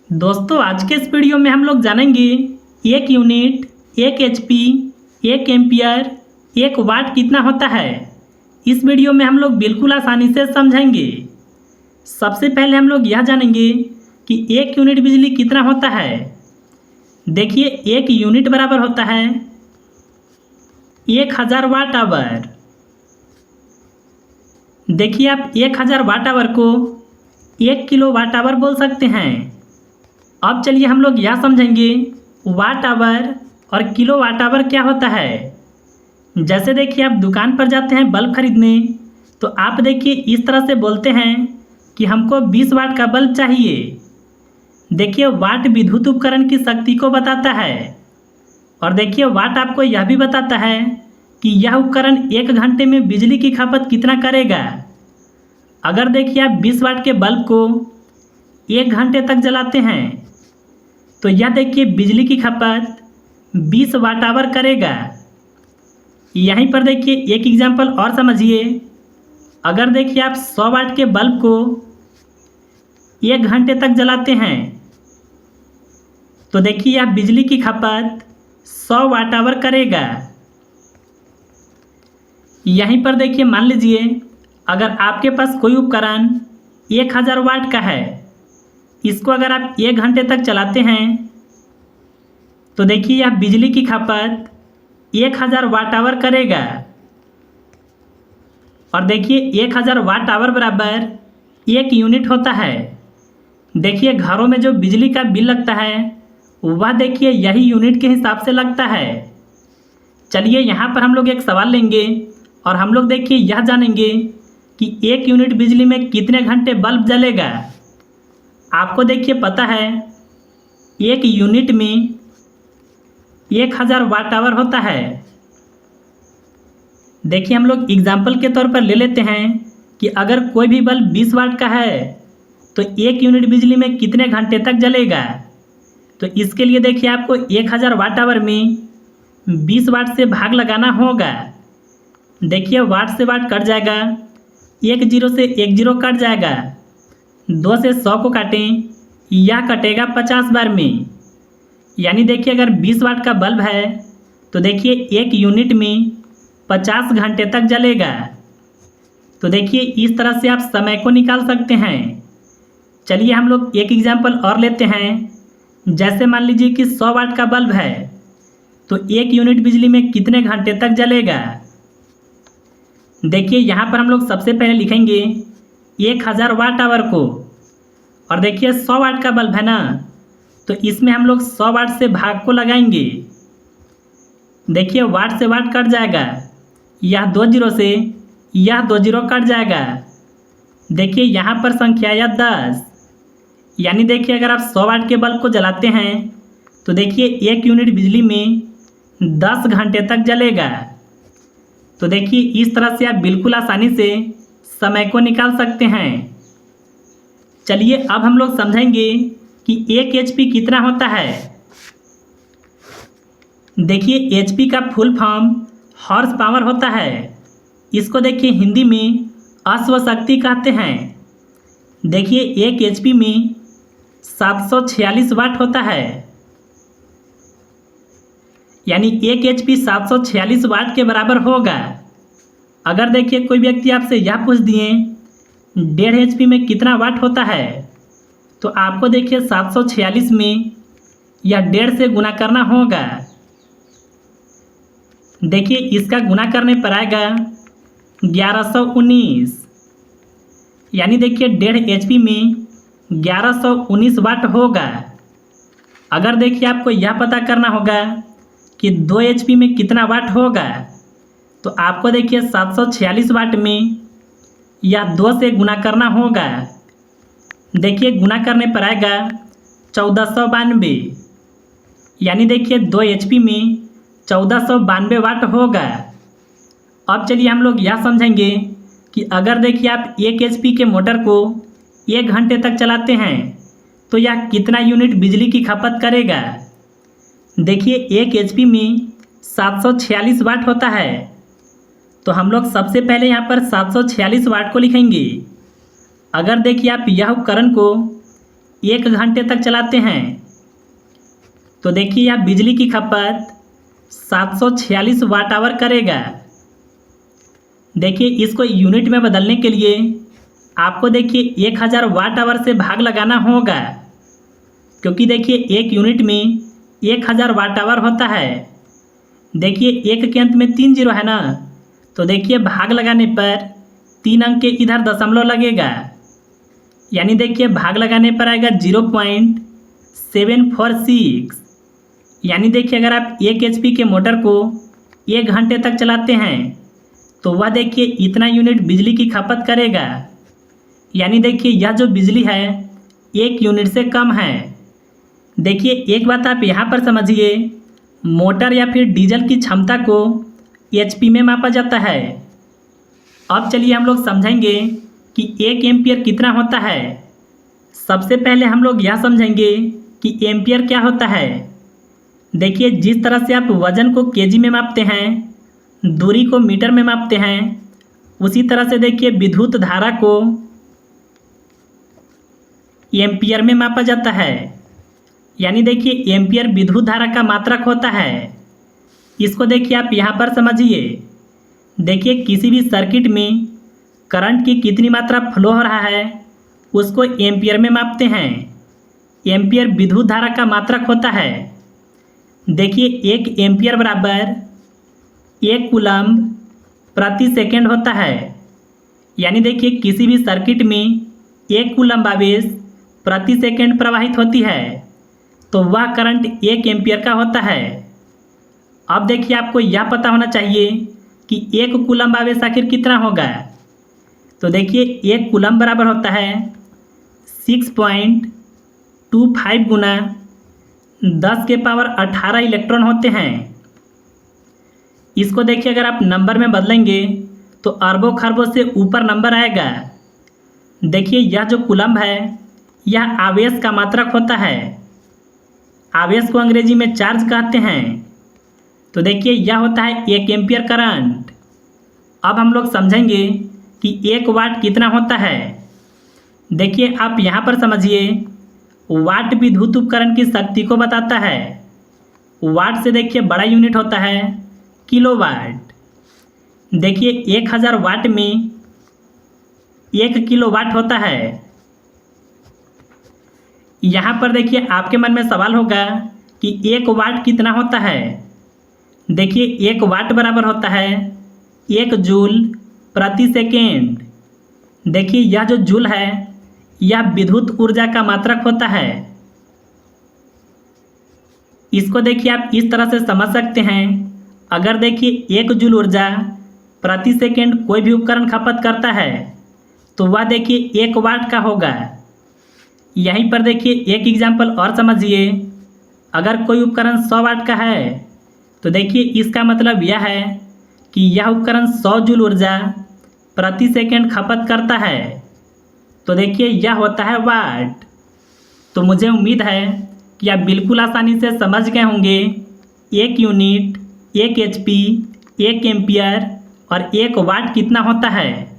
दोस्तों आज के इस वीडियो में हम लोग जानेंगे एक यूनिट, एक एचपी, एक एम्पियर, एक वाट कितना होता है। इस वीडियो में हम लोग बिल्कुल आसानी से समझेंगे। सबसे पहले हम लोग यह जानेंगे कि एक यूनिट बिजली कितना होता है। देखिए एक यूनिट बराबर होता है 1000 वाट आवर। देखिए आप 1000 वाट आवर को 1 किलो वाट आवर बोल सकते हैं। अब चलिए हम लोग यह समझेंगे वाट आवर और किलो वाट आवर क्या होता है। जैसे देखिए आप दुकान पर जाते हैं बल्ब खरीदने, तो आप देखिए इस तरह से बोलते हैं कि हमको 20 वाट का बल्ब चाहिए। देखिए वाट विद्युत उपकरण की शक्ति को बताता है और देखिए वाट आपको यह भी बताता है कि यह उपकरण 1 घंटे में बिजली की खपत कितना करेगा। अगर देखिए आप 20 वाट के बल्ब को 1 घंटे तक जलाते हैं तो यह देखिए बिजली की खपत 20 वाट आवर करेगा। यहीं पर देखिए एक एग्जाम्पल और समझिए। अगर देखिए आप 100 वाट के बल्ब को 1 घंटे तक जलाते हैं तो देखिए यह बिजली की खपत 100 वाट आवर करेगा। यहीं पर देखिए मान लीजिए अगर आपके पास कोई उपकरण 1000 वाट का है, इसको अगर आप 1 घंटे तक चलाते हैं तो देखिए यह बिजली की खपत 1000 वाट आवर करेगा। और देखिए 1000 वाट आवर बराबर 1 यूनिट होता है। देखिए घरों में जो बिजली का बिल लगता है वह देखिए यही यूनिट के हिसाब से लगता है। चलिए यहाँ पर हम लोग एक सवाल लेंगे और हम लोग देखिए यह जानेंगे कि 1 यूनिट बिजली में कितने घंटे बल्ब जलेगा। आपको देखिए पता है 1 यूनिट में 1000 वाट आवर होता है। देखिए हम लोग एग्जाम्पल के तौर पर ले लेते हैं कि अगर कोई भी बल्ब 20 वाट का है तो 1 यूनिट बिजली में कितने घंटे तक जलेगा। तो इसके लिए देखिए आपको 1000 वाट आवर में 20 वाट से भाग लगाना होगा। देखिए वाट से वाट कट जाएगा, 1 जीरो से 1 जीरो कट जाएगा, 2 से 100 को काटें, यह कटेगा 50 बार में। यानी देखिए अगर 20 वाट का बल्ब है तो देखिए 1 यूनिट में 50 घंटे तक जलेगा। तो देखिए इस तरह से आप समय को निकाल सकते हैं। चलिए हम लोग एक एग्जाम्पल और लेते हैं। जैसे मान लीजिए कि 100 वाट का बल्ब है तो 1 यूनिट बिजली में कितने घंटे तक जलेगा। देखिए यहाँ पर हम लोग सबसे पहले लिखेंगे 1000 वाट आवर को, और देखिए 100 वाट का बल्ब है ना, तो इसमें हम लोग 100 वाट से भाग को लगाएंगे। देखिए वाट से वाट कट जाएगा, यह 2 जीरो से यह 2 जीरो कट जाएगा। देखिए यहाँ पर संख्या या 10। यानी देखिए अगर आप 100 वाट के बल्ब को जलाते हैं तो देखिए 1 यूनिट बिजली में 10 घंटे तक जलेगा। तो देखिए इस तरह से आप बिल्कुल आसानी से समय को निकाल सकते हैं। चलिए अब हम लोग समझेंगे कि 1 एचपी कितना होता है। देखिए एचपी का फुल फॉर्म हॉर्स पावर होता है। इसको देखिए हिंदी में अश्वशक्ति कहते हैं। देखिए 1 एचपी में 746 वाट होता है। यानी 1 एचपी 746 वाट के बराबर होगा। अगर देखिए कोई व्यक्ति आपसे यह पूछ दिए 1.5 एचपी में कितना वाट होता है, तो आपको देखिए 746 में या 1.5 से गुना करना होगा। देखिए इसका गुना करने पर आएगा 1119। यानी देखिए 1.5 एचपी में 1119 वाट होगा। अगर देखिए आपको यह पता करना होगा कि 2 एचपी में कितना वाट होगा, तो आपको देखिए 746 वाट में यह 2 से गुना करना होगा। देखिए गुना करने पर आएगा 1492। यानी देखिए 2 एचपी में 1492 वाट होगा। अब चलिए हम लोग यह समझेंगे कि अगर देखिए आप 1 एचपी के मोटर को 1 घंटे तक चलाते हैं तो यह कितना यूनिट बिजली की खपत करेगा। देखिए 1 एचपी में 746 वाट होता है, तो हम लोग सबसे पहले यहाँ पर 746 वाट को लिखेंगे। अगर देखिए आप यह उपकरण को 1 घंटे तक चलाते हैं तो देखिए यह बिजली की खपत 746 वाट आवर करेगा। देखिए इसको यूनिट में बदलने के लिए आपको देखिए 1000 वाट आवर से भाग लगाना होगा, क्योंकि देखिए एक यूनिट में 1000 वाट आवर होता है। देखिए एक के अंत में 3 जीरो है ना, तो देखिए भाग लगाने पर 3 अंक के इधर दशमलव लगेगा, यानी देखिए भाग लगाने पर आएगा 0.746। यानी देखिए अगर आप 1 HP के मोटर को 1 घंटे तक चलाते हैं तो वह देखिए इतना यूनिट बिजली की खपत करेगा। यानी देखिए यह जो बिजली है 1 यूनिट से कम है। देखिए एक बात आप यहाँ पर समझिए, मोटर या फिर डीजल की क्षमता को HP में मापा जाता है। अब चलिए हम लोग समझेंगे कि 1 एम्पियर कितना होता है। सबसे पहले हम लोग यह समझेंगे कि एम्पियर क्या होता है। देखिए जिस तरह से आप वजन को केजी में मापते हैं, दूरी को मीटर में मापते हैं, उसी तरह से देखिए विद्युत धारा को एम्पियर में मापा जाता है। यानी देखिए एम्पियर विद्युत धारा का मात्रक होता है। इसको देखिए आप यहाँ पर समझिए। देखिए किसी भी सर्किट में करंट की कितनी मात्रा फ्लो हो रहा है उसको एम्पियर में मापते हैं। एम्पियर विद्युत धारा का मात्रक होता है। देखिए 1 एम्पियर बराबर 1 कूलम्ब प्रति सेकेंड होता है। यानी देखिए किसी भी सर्किट में 1 कूलम्ब आवेश प्रति सेकेंड प्रवाहित होती है तो वह करंट 1 एम्पियर का होता है। अब देखिए आपको यह पता होना चाहिए कि 1 कूलम्ब आवेश आखिर कितना होगा। तो देखिए 1 कूलम्ब बराबर होता है 6.25 गुना 10 के पावर 18 इलेक्ट्रॉन होते हैं। इसको देखिए अगर आप नंबर में बदलेंगे तो अरबों खरबों से ऊपर नंबर आएगा। देखिए यह जो कूलम्ब है यह आवेश का मात्रक होता है। आवेश को अंग्रेजी में चार्ज कहते हैं। तो देखिए यह होता है 1 एम्पियर करंट। अब हम लोग समझेंगे कि 1 वाट कितना होता है। देखिए आप यहाँ पर समझिए, वाट विद्युत उपकरण की शक्ति को बताता है। वाट से देखिए बड़ा यूनिट होता है किलोवाट। देखिए 1000 वाट में 1 किलोवाट होता है। यहाँ पर देखिए आपके मन में सवाल होगा कि 1 वाट कितना होता है। देखिए 1 वाट बराबर होता है 1 जूल प्रति सेकेंड। देखिए यह जो जूल है यह विद्युत ऊर्जा का मात्रक होता है। इसको देखिए आप इस तरह से समझ सकते हैं, अगर देखिए 1 जूल ऊर्जा प्रति सेकेंड कोई भी उपकरण खपत करता है तो वह देखिए 1 वाट का होगा। यहीं पर देखिए एक एग्जाम्पल और समझिए, अगर कोई उपकरण 100 वाट का है तो देखिए इसका मतलब यह है कि यह उपकरण 100 जूल ऊर्जा प्रति सेकेंड खपत करता है। तो देखिए यह होता है वाट। तो मुझे उम्मीद है कि आप बिल्कुल आसानी से समझ गए होंगे 1 यूनिट, 1 HP, 1 एम्पियर और 1 वाट कितना होता है।